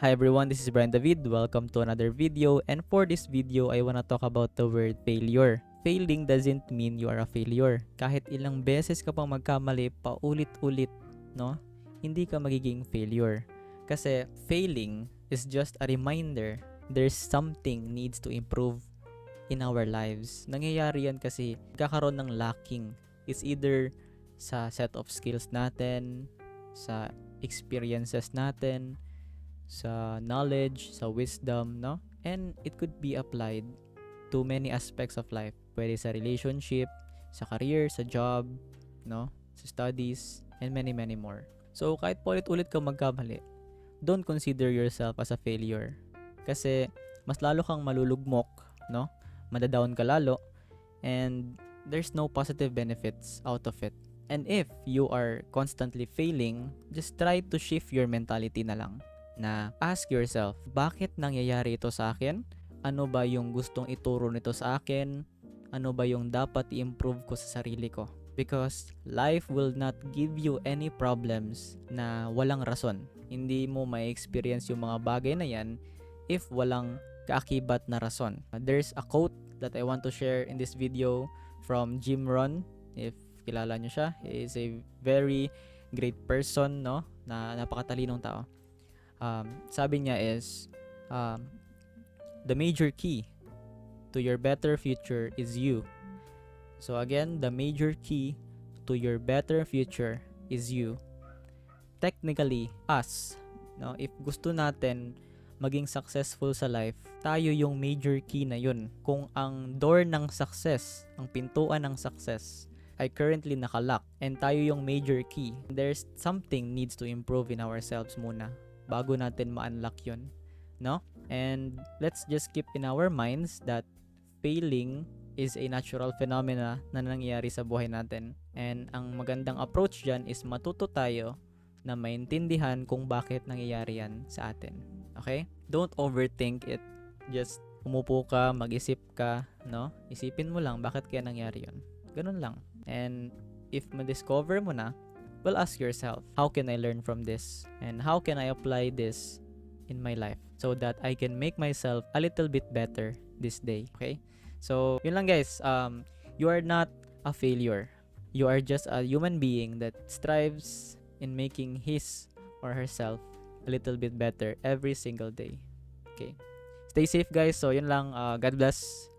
Hi everyone, this is Brian David. Welcome to another video, and for this video, I wanna talk about the word failure. Failing doesn't mean you are a failure. Kahit ilang beses ka pang magkamali paulit-ulit, no? Hindi ka magiging failure. Kasi failing is just a reminder there's something needs to improve in our lives. Nangyayari yan kasi kakaroon ng lacking. It's either sa set of skills natin, sa experiences natin, sa knowledge, sa wisdom, no? And it could be applied to many aspects of life. Pwede sa relationship, sa career, sa job, no? Sa studies, and many, many more. So, kahit paulit-ulit ka magkamali, don't consider yourself as a failure. Kasi, mas lalo kang malulugmok, no? Madadown ka lalo, and there's no positive benefits out of it. And if you are constantly failing, just try to shift your mentality na lang. Na ask yourself, bakit nangyayari ito sa akin? Ano ba yung gustong ituro nito sa akin? Ano ba yung dapat i-improve ko sa sarili ko? Because life will not give you any problems na walang rason. Hindi mo ma-experience yung mga bagay na yan if walang kaakibat na rason. There's a quote that I want to share in this video from Jim Rohn. If kilala nyo siya, he is a very great person, no? Na napakatalinong tao. Sabi niya is, the major key to your better future is you. So again, the major key to your better future is you. Technically, us. No? If gusto natin maging successful sa life, tayo yung major key na yun. Kung ang door ng success, ang pintuan ng success, ay currently nakalock and tayo yung major key, there's something needs to improve in ourselves muna bago natin ma-unlock yun, no? And let's just keep in our minds that failing is a natural phenomena na nangyayari sa buhay natin. And ang magandang approach dyan is matuto tayo na maintindihan kung bakit nangyayari yan sa atin. Okay? Don't overthink it. Just umupo ka, mag-isip ka, no? Isipin mo lang bakit kaya nangyari yun. Ganun lang. And if ma-discover mo na, well, ask yourself, how can I learn from this? And how can I apply this in my life so that I can make myself a little bit better this day? Okay? So, yun lang guys. You are not a failure. You are just a human being that strives in making his or herself a little bit better every single day. Okay? Stay safe guys. So, yun lang. God bless.